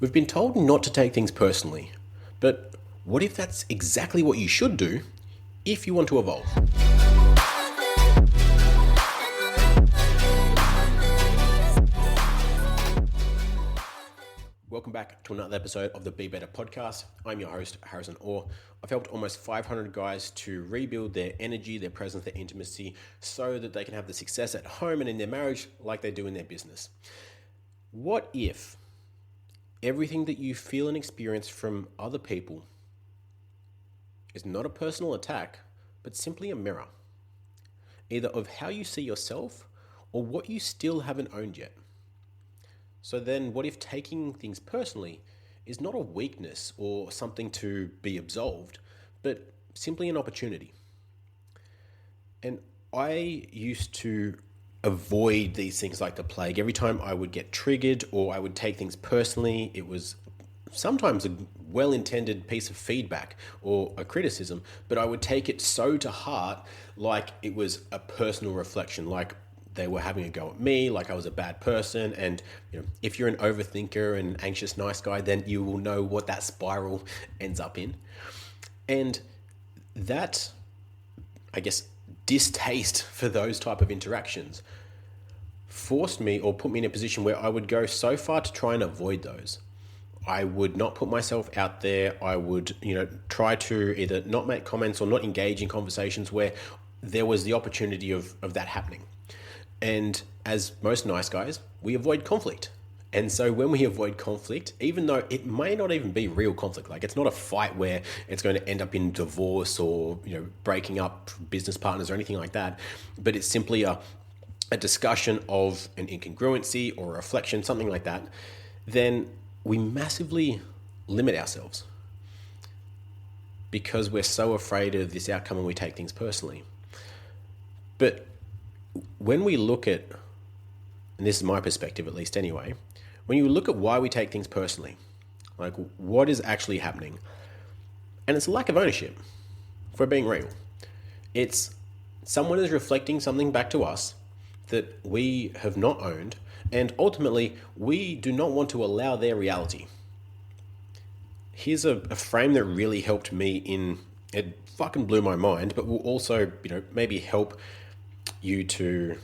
We've been told not to take things personally, but what if that's exactly what you should do if you want to evolve? Welcome back to another episode of the Be Better podcast. I'm your host, Harrison Orr. I've helped almost 500 guys to rebuild their energy, their presence, their intimacy, so that they can have the success at home and in their marriage like they do in their business. What if everything that you feel and experience from other people is not a personal attack, but simply a mirror, either of how you see yourself or what you still haven't owned yet? So then, what if taking things personally is not a weakness or something to be absolved, but simply an opportunity? And I used to avoid these things like the plague. Every time I would get triggered or I would take things personally, it was sometimes a well-intended piece of feedback or a criticism, but I would take it so to heart, like it was a personal reflection, like they were having a go at me, like I was a bad person. And if you're an overthinker and anxious nice guy, then you will know what that spiral ends up in. And that, I guess, distaste for those type of interactions forced me or put me in a position where I would go so far to try and avoid those. I would not put myself out there. I would, try to either not make comments or not engage in conversations where there was the opportunity of that happening. And as most nice guys, we avoid conflict. And so when we avoid conflict, even though it may not even be real conflict, like it's not a fight where it's going to end up in divorce or, breaking up business partners or anything like that, but it's simply a discussion of an incongruency or a reflection, something like that, then we massively limit ourselves because we're so afraid of this outcome and we take things personally. But when we look at, and this is my perspective at least anyway, when you look at why we take things personally, like what is actually happening, and it's a lack of ownership, if we're being real. It's someone is reflecting something back to us that we have not owned, and ultimately we do not want to allow their reality. Here's a frame that really helped me it fucking blew my mind, but will also, maybe help you to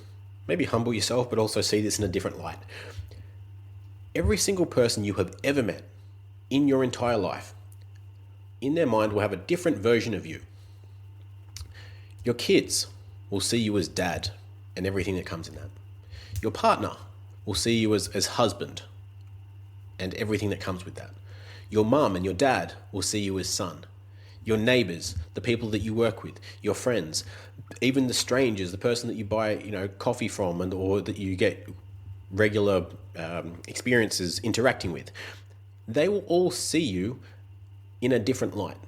maybe humble yourself, but also see this in a different light. Every single person you have ever met in your entire life, in their mind, will have a different version of you. Your kids will see you as dad and everything that comes in that. Your partner will see you as husband and everything that comes with that. Your mum and your dad will see you as son. Your neighbors, the people that you work with, your friends, even the strangers, the person that you buy, coffee from or that you get regular experiences interacting with, they will all see you in a different light.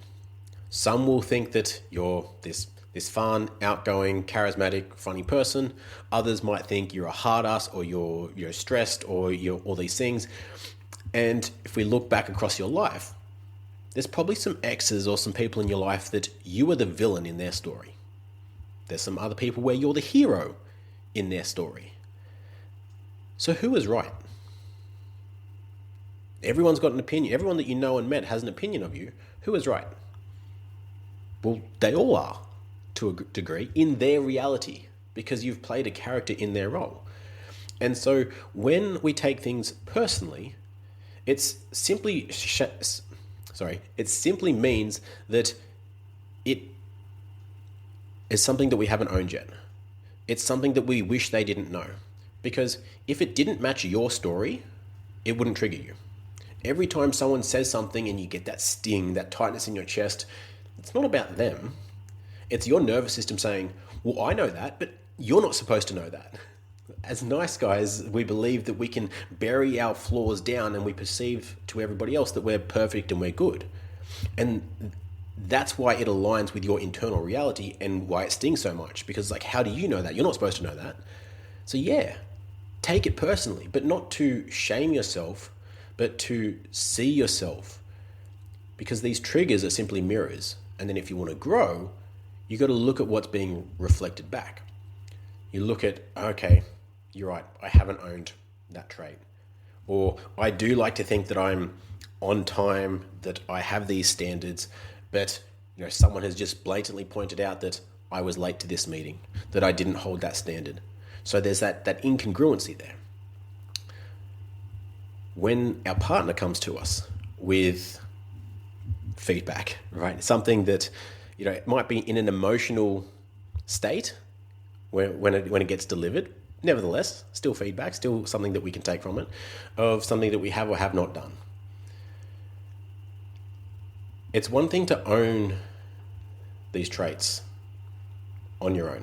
Some will think that you're this fun, outgoing, charismatic, funny person. Others might think you're a hard ass or you're stressed or you're all these things. And if we look back across your life, there's probably some exes or some people in your life that you are the villain in their story. There's some other people where you're the hero in their story. So who is right? Everyone's got an opinion. Everyone that you know and met has an opinion of you. Who is right? Well, they all are, to a degree, in their reality, because you've played a character in their role. And so when we take things personally, it simply means that it is something that we haven't owned yet. It's something that we wish they didn't know. Because if it didn't match your story, it wouldn't trigger you. Every time someone says something and you get that sting, that tightness in your chest, it's not about them. It's your nervous system saying, well, I know that, but you're not supposed to know that. As nice guys, we believe that we can bury our flaws down and we perceive to everybody else that we're perfect and we're good. And that's why it aligns with your internal reality and why it stings so much. Because how do you know that? You're not supposed to know that. So yeah, take it personally, but not to shame yourself, but to see yourself. Because these triggers are simply mirrors. And then if you want to grow, you got to look at what's being reflected back. You look at, okay, you're right, I haven't owned that trait. Or I do like to think that I'm on time, that I have these standards, but someone has just blatantly pointed out that I was late to this meeting, that I didn't hold that standard. So there's that incongruency there. When our partner comes to us with feedback, right? Something that, it might be in an emotional state when it gets delivered. Nevertheless, still feedback, still something that we can take from it, of something that we have or have not done. It's one thing to own these traits on your own.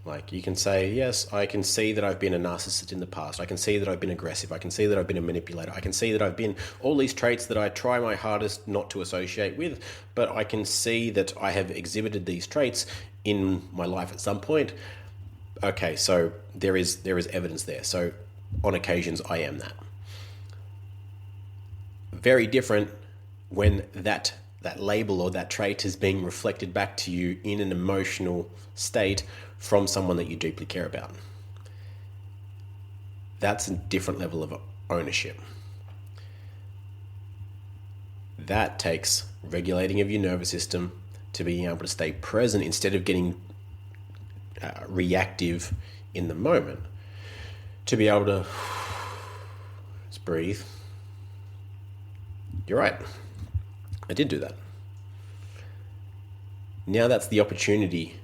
Like, you can say, yes, I can see that I've been a narcissist in the past. I can see that I've been aggressive. I can see that I've been a manipulator. I can see that I've been all these traits that I try my hardest not to associate with, but I can see that I have exhibited these traits in my life at some point. Okay, so there is evidence there. So on occasions, I am that. Very different when that label or that trait is being reflected back to you in an emotional state from someone that you deeply care about. That's a different level of ownership. That takes regulating of your nervous system to being able to stay present instead of getting reactive in the moment, to be able to just breathe. You're right. I did do that. Now that's the opportunity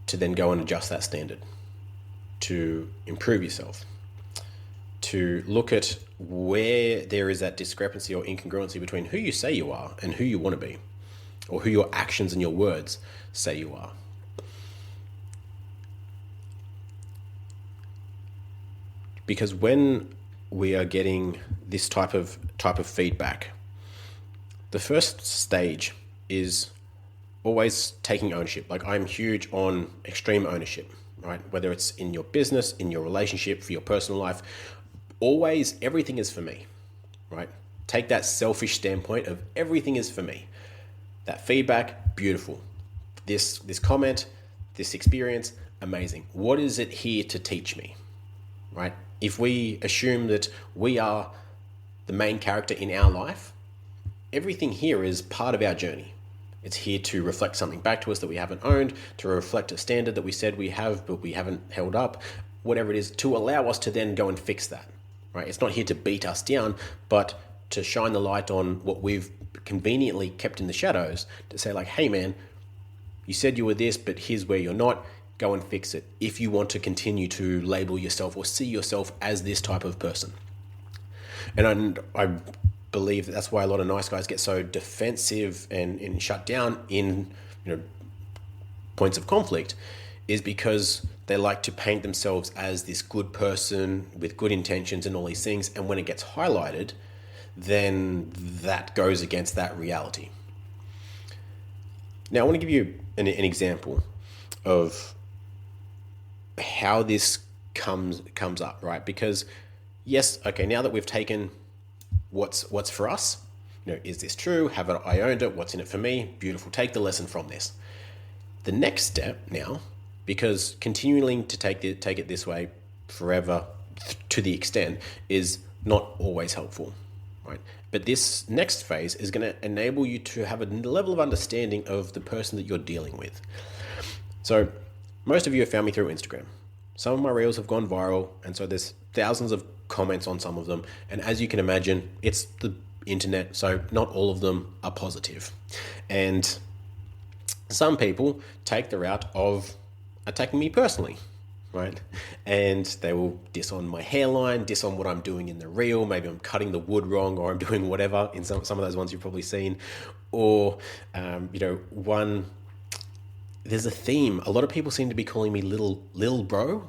to then go and adjust that standard, to improve yourself, to look at where there is that discrepancy or incongruency between who you say you are and who you want to be, or who your actions and your words say you are. Because when we are getting this type of feedback, the first stage is always taking ownership. Like, I'm huge on extreme ownership, right? Whether it's in your business, in your relationship, for your personal life, always everything is for me, right? Take that selfish standpoint of everything is for me. That feedback, beautiful. This comment, this experience, amazing. What is it here to teach me, right? If we assume that we are the main character in our life, everything here is part of our journey. It's here to reflect something back to us that we haven't owned, to reflect a standard that we said we have, but we haven't held up, whatever it is, to allow us to then go and fix that, right? It's not here to beat us down, but to shine the light on what we've conveniently kept in the shadows, to say like, hey man, you said you were this, but here's where you're not. Go and fix it if you want to continue to label yourself or see yourself as this type of person. And I believe that's why a lot of nice guys get so defensive and shut down in points of conflict, is because they like to paint themselves as this good person with good intentions and all these things. And when it gets highlighted, then that goes against that reality. Now, I want to give you an example of how this comes up, right? Because yes, okay, now that we've taken what's for us, is this true? Have I owned it? What's in it for me? Beautiful. Take the lesson from this. The next step now, because continuing to take it this way forever to the extent is not always helpful, right? But this next phase is going to enable you to have a level of understanding of the person that you're dealing with. So most of you have found me through Instagram. Some of my reels have gone viral, and so there's thousands of comments on some of them. And as you can imagine, it's the internet, so not all of them are positive. And some people take the route of attacking me personally, right? And they will diss on my hairline, diss on what I'm doing in the reel. Maybe I'm cutting the wood wrong, or I'm doing whatever in some of those ones you've probably seen. Or, there's a theme. A lot of people seem to be calling me Lil Bro,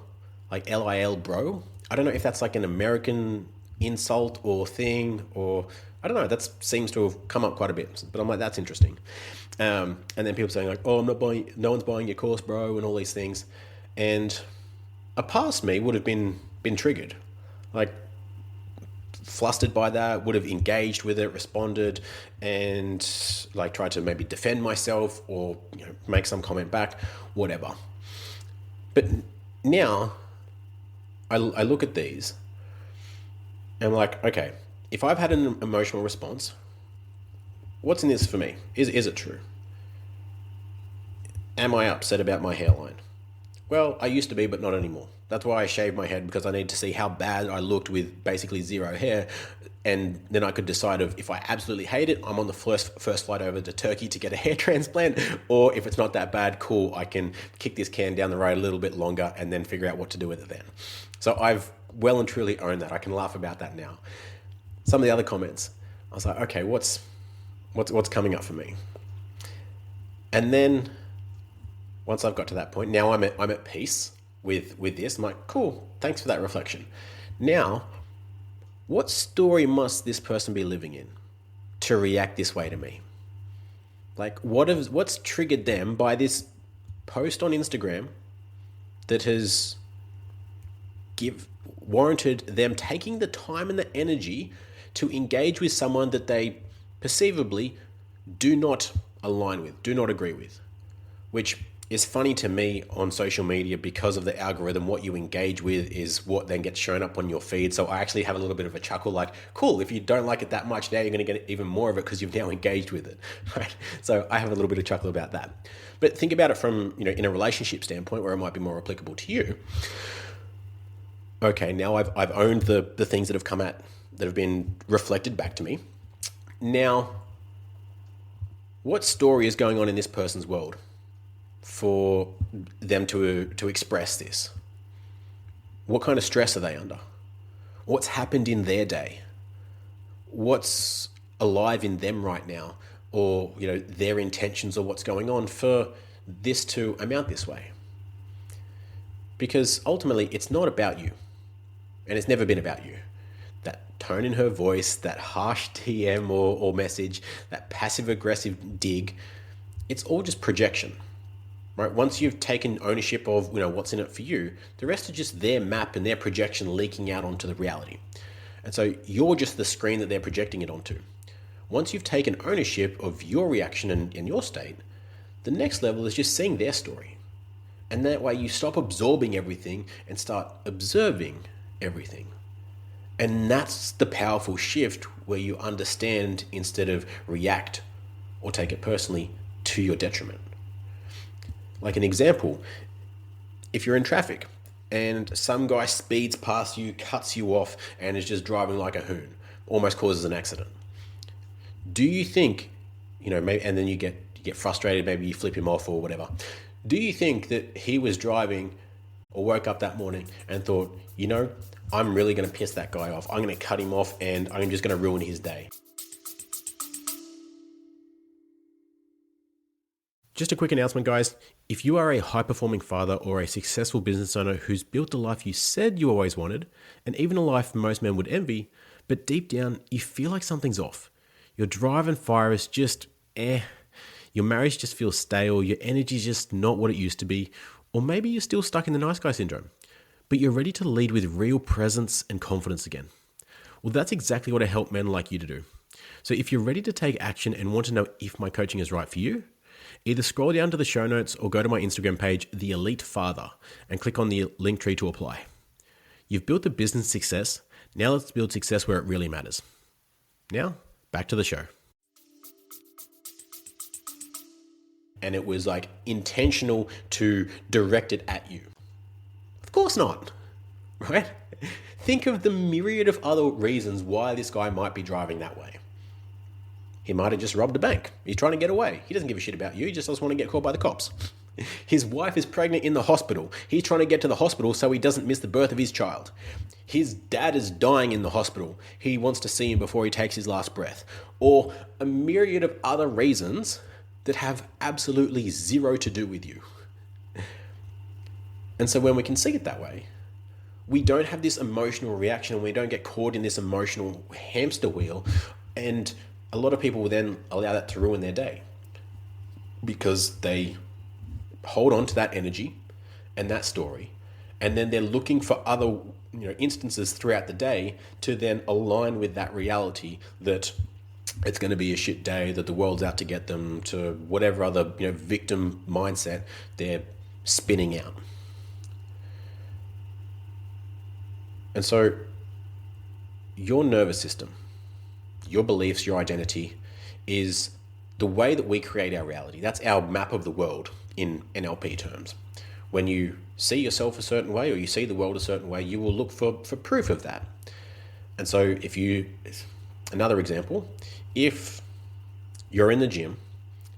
like Lil Bro. I don't know if that's like an American insult or thing, or I don't know. That seems to have come up quite a bit. But I'm like, that's interesting. And then people saying like, oh, no one's buying your course, bro, and all these things. And a past me would have been triggered, like flustered by that, would have engaged with it, responded, and like tried to maybe defend myself or make some comment back, whatever. But now I look at these And I'm like, okay, if I've had an emotional response, what's in this for me? Is it true? Am I upset about my hairline? Well, I used to be, but not anymore. That's why I shaved my head, because I need to see how bad I looked with basically zero hair. And then I could decide if I absolutely hate it, I'm on the first flight over to Turkey to get a hair transplant. Or if it's not that bad, cool, I can kick this can down the road a little bit longer and then figure out what to do with it then. So I've well and truly owned that. I can laugh about that now. Some of the other comments, I was like, okay, what's coming up for me? And then once I've got to that point, now I'm at peace with this. I'm like, cool, thanks for that reflection. Now, what story must this person be living in to react this way to me? Like, what's triggered them by this post on Instagram that has warranted them taking the time and the energy to engage with someone that they perceivably do not align with, do not agree with, which is funny to me on social media because of the algorithm. What you engage with is what then gets shown up on your feed. So I actually have a little bit of a chuckle, like, cool, if you don't like it that much, now you're going to get even more of it because you've now engaged with it, right? So I have a little bit of chuckle about that. But think about it from, in a relationship standpoint where it might be more applicable to you. Okay, now I've owned the things that have come that have been reflected back to me. Now, what story is going on in this person's world for them to express this? What kind of stress are they under? What's happened in their day? What's alive in them right now? Or, their intentions or what's going on for this to amount this way? Because ultimately, it's not about you. And it's never been about you. That tone in her voice, that harsh TM or message, that passive-aggressive dig, it's all just projection. Right? Once you've taken ownership of what's in it for you, the rest is just their map and their projection leaking out onto the reality. And so you're just the screen that they're projecting it onto. Once you've taken ownership of your reaction and your state, the next level is just seeing their story. And that way you stop absorbing everything and start observing everything. And that's the powerful shift where you understand instead of react or take it personally to your detriment. Like an example, if you're in traffic and some guy speeds past you, cuts you off, and is just driving like a hoon, almost causes an accident. Do you think, maybe, and then you get frustrated, maybe you flip him off or whatever. Do you think that he was driving or woke up that morning and thought, I'm really going to piss that guy off. I'm going to cut him off and I'm just going to ruin his day? Just a quick announcement, guys. If you are a high-performing father or a successful business owner who's built the life you said you always wanted, and even a life most men would envy, but deep down you feel like something's off. Your drive and fire is just your marriage just feels stale, your energy's just not what it used to be, or maybe you're still stuck in the nice guy syndrome, but you're ready to lead with real presence and confidence again. Well, that's exactly what I help men like you to do. So if you're ready to take action and want to know if my coaching is right for you, either scroll down to the show notes or go to my Instagram page, The Elite Father, and click on the link tree to apply. You've built a business success. Now let's build success where it really matters. Now, back to the show. And it was like intentional to direct it at you. Of course not, right? Think of the myriad of other reasons why this guy might be driving that way. He might have just robbed a bank. He's trying to get away. He doesn't give a shit about you. He just doesn't want to get caught by the cops. His wife is pregnant in the hospital. He's trying to get to the hospital so he doesn't miss the birth of his child. His dad is dying in the hospital. He wants to see him before he takes his last breath. Or a myriad of other reasons that have absolutely zero to do with you. And so when we can see it that way, we don't have this emotional reaction and we don't get caught in this emotional hamster wheel. And a lot of people will then allow that to ruin their day because they hold on to that energy and that story, and then they're looking for other instances throughout the day to then align with that reality that it's going to be a shit day, that the world's out to get them, to whatever other victim mindset they're spinning out. And so your nervous system, your beliefs, your identity is the way that we create our reality. That's our map of the world in NLP terms. When you see yourself a certain way or you see the world a certain way, you will look for proof of that. And so another example, if you're in the gym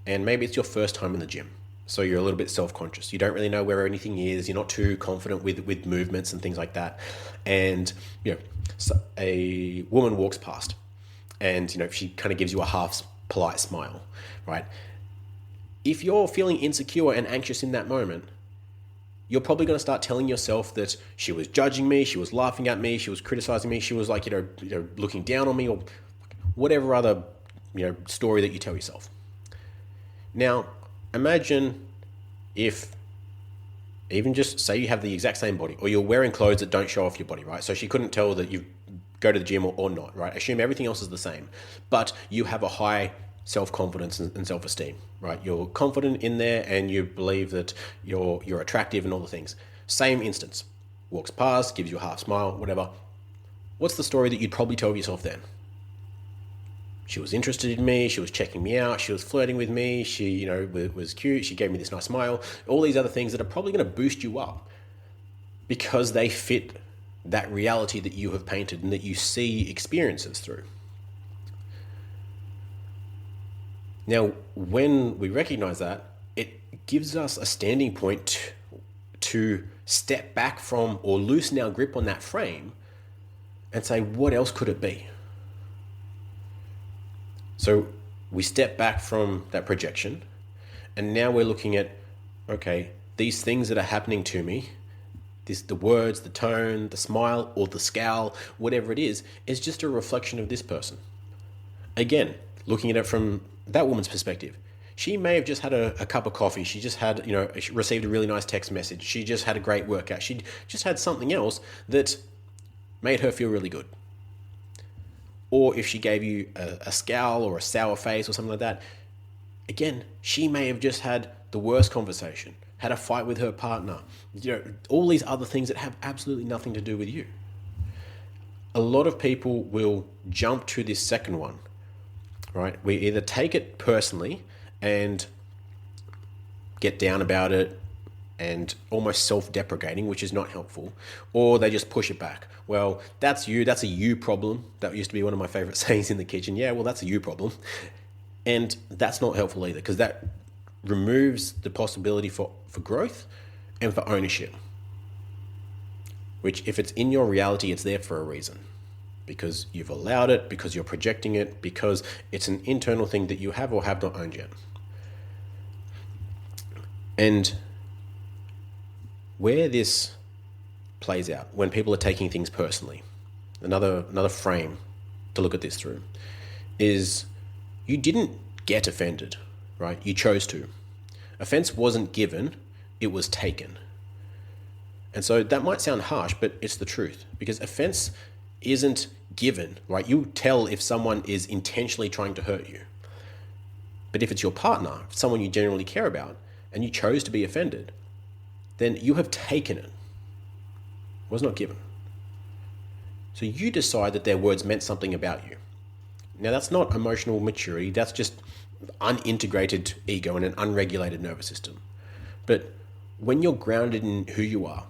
and maybe it's your first time in the gym, so you're a little bit self-conscious, you don't really know where anything is, you're not too confident with movements and things like that, and so a woman walks past and she kind of gives you a half polite smile, right? If you're feeling insecure and anxious in that moment, you're probably going to start telling yourself that she was judging me, she was laughing at me, she was criticizing me, she was like, looking down on me, or whatever other, story that you tell yourself. Now, imagine if even just say you have the exact same body, or you're wearing clothes that don't show off your body, right? So she couldn't tell that you go to the gym or not, right? Assume everything else is the same, but you have a high self-confidence and self-esteem, right? You're confident in there and you believe that you're attractive and all the things. Same instance, walks past, gives you a half smile, whatever. What's the story that you'd probably tell yourself then? She was interested in me, she was checking me out, she was flirting with me, she, was cute, she gave me this nice smile, all these other things that are probably going to boost you up because they fit that reality that you have painted and that you see experiences through. Now, when we recognize that, it gives us a standing point to step back from or loosen our grip on that frame and say, what else could it be? So we step back from that projection and now we're looking at, okay, these things that are happening to me, the words, the tone, the smile, or the scowl, whatever it is just a reflection of this person. Again, looking at it from that woman's perspective, she may have just had a cup of coffee. She just had, she received a really nice text message. She just had a great workout. She just had something else that made her feel really good. Or if she gave you a scowl or a sour face or something like that, again, she may have just had the worst conversation, had a fight with her partner, all these other things that have absolutely nothing to do with you. A lot of people will jump to this second one, right? We either take it personally and get down about it and almost self-deprecating, which is not helpful, or they just push it back. Well, that's a you problem. That used to be one of my favorite sayings in the kitchen. Yeah, well, that's a you problem. And that's not helpful either, because that removes the possibility for growth and for ownership, which if it's in your reality, it's there for a reason, because you've allowed it, because you're projecting it, because it's an internal thing that you have or have not owned yet. And where this plays out, when people are taking things personally, another frame to look at this through is you didn't get offended, right? You chose to. Offense wasn't given, it was taken. And so that might sound harsh, but it's the truth, because offense isn't given, right? You tell if someone is intentionally trying to hurt you. But if it's your partner, someone you generally care about, and you chose to be offended, then you have taken it. It was not given. So you decide that their words meant something about you. Now, that's not emotional maturity. That's just unintegrated ego and an unregulated nervous system. But when you're grounded in who you are,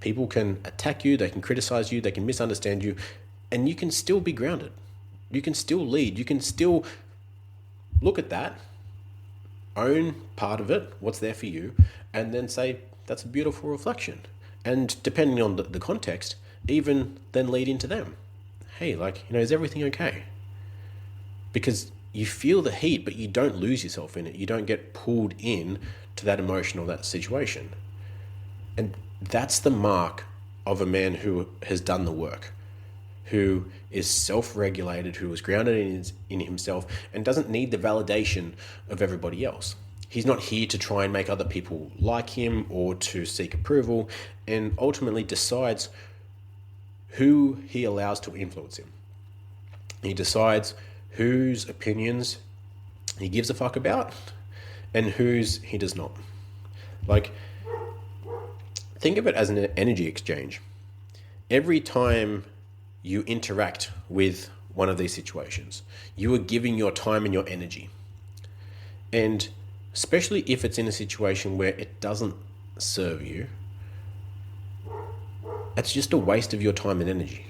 people can attack you, they can criticize you, they can misunderstand you, and you can still be grounded. You can still lead. You can still look at that, own part of it, what's there for you, and then say, that's a beautiful reflection. And depending on the context, even then lead into them. Hey, is everything okay? Because you feel the heat, but you don't lose yourself in it. You don't get pulled in to that emotion or that situation. And that's the mark of a man who has done the work, who is self-regulated, who is grounded in himself and doesn't need the validation of everybody else. He's not here to try and make other people like him or to seek approval, and ultimately decides who he allows to influence him. He decides whose opinions he gives a fuck about and whose he does not. Think of it as an energy exchange. Every time you interact with one of these situations. You are giving your time and your energy. And especially if it's in a situation where it doesn't serve you, it's just a waste of your time and energy.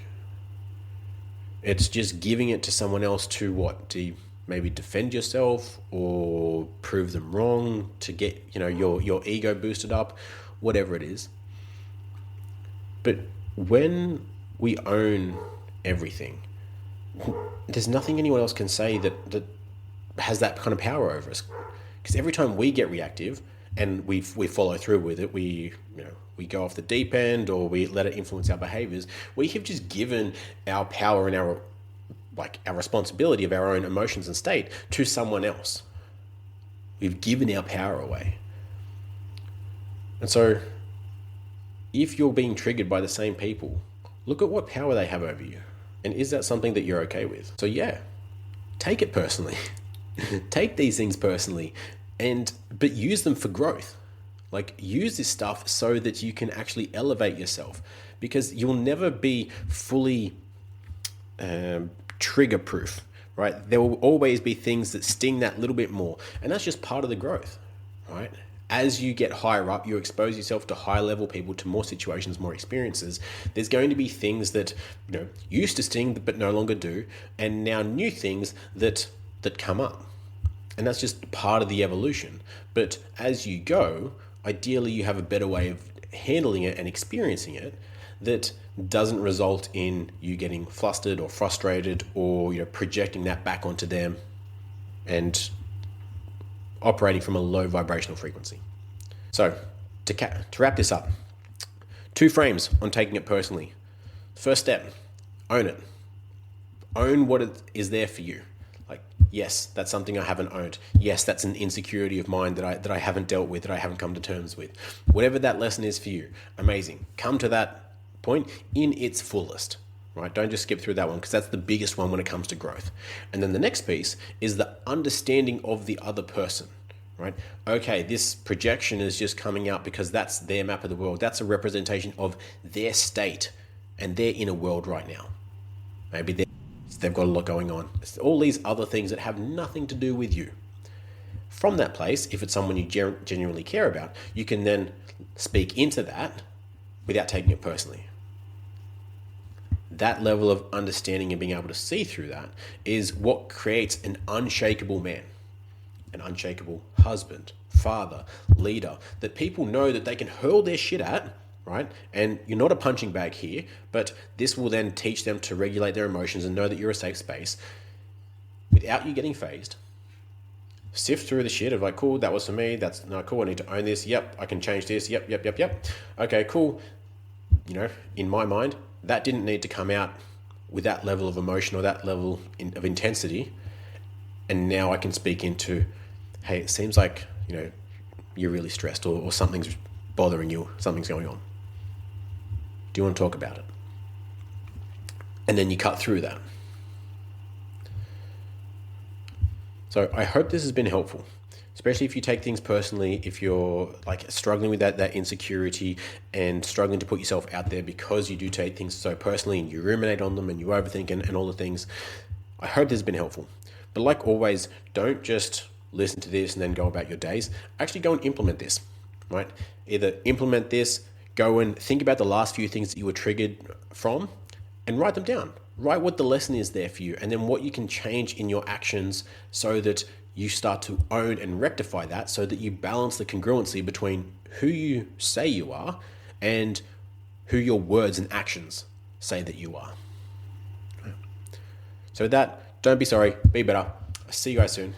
It's just giving it to someone else to what? To maybe defend yourself or prove them wrong, to get, your ego boosted up, whatever it is. But when we own everything, there's nothing anyone else can say that has that kind of power over us. Because every time we get reactive and we follow through with it, we go off the deep end, or we let it influence our behaviors, we have just given our power and our responsibility of our own emotions and state to someone else. We've given our power away. And so if you're being triggered by the same people, look at what power they have over you. And is that something that you're okay with? So yeah, take it personally. Take these things personally, but use them for growth. Use this stuff so that you can actually elevate yourself, because you'll never be fully trigger proof, right? There will always be things that sting that little bit more, and that's just part of the growth, right? As you get higher up, you expose yourself to high level people, to more situations, more experiences. There's going to be things that used to sting but no longer do, and now new things that come up. And that's just part of the evolution. But as you go, ideally you have a better way of handling it and experiencing it that doesn't result in you getting flustered or frustrated, or projecting that back onto them and operating from a low vibrational frequency. So to wrap this up, 2 frames on taking it personally. First step, own it. Own what it is there for you. Yes, that's something I haven't owned. Yes, that's an insecurity of mine that I haven't dealt with, that I haven't come to terms with. Whatever that lesson is for you, amazing. Come to that point in its fullest, right? Don't just skip through that one, because that's the biggest one when it comes to growth. And then the next piece is the understanding of the other person, right? Okay, this projection is just coming out because that's their map of the world. That's a representation of their state and their inner world right now. Maybe they've got a lot going on. It's all these other things that have nothing to do with you. From that place, if it's someone you genuinely care about, you can then speak into that without taking it personally. That level of understanding and being able to see through that is what creates an unshakable man, an unshakable husband, father, leader, that people know that they can hurl their shit at, right? And you're not a punching bag here, but this will then teach them to regulate their emotions and know that you're a safe space without you getting phased. Sift through the shit of cool, that was for me. That's not cool. I need to own this. Yep, I can change this. Yep. Okay, cool. In my mind, that didn't need to come out with that level of emotion or that level of intensity. And now I can speak into, hey, it seems like, you're really stressed, or something's bothering you, something's going on. Do you want to talk about it? And then you cut through that. So I hope this has been helpful, especially if you take things personally, if you're struggling with that insecurity and struggling to put yourself out there because you do take things so personally and you ruminate on them and you overthink and all the things. I hope this has been helpful. But like always, don't just listen to this and then go about your days. Actually go and implement this, right? Either implement this, go and think about the last few things that you were triggered from and write them down. Write what the lesson is there for you, and then what you can change in your actions so that you start to own and rectify that, so that you balance the congruency between who you say you are and who your words and actions say that you are. So with that, don't be sorry, be better. I'll see you guys soon.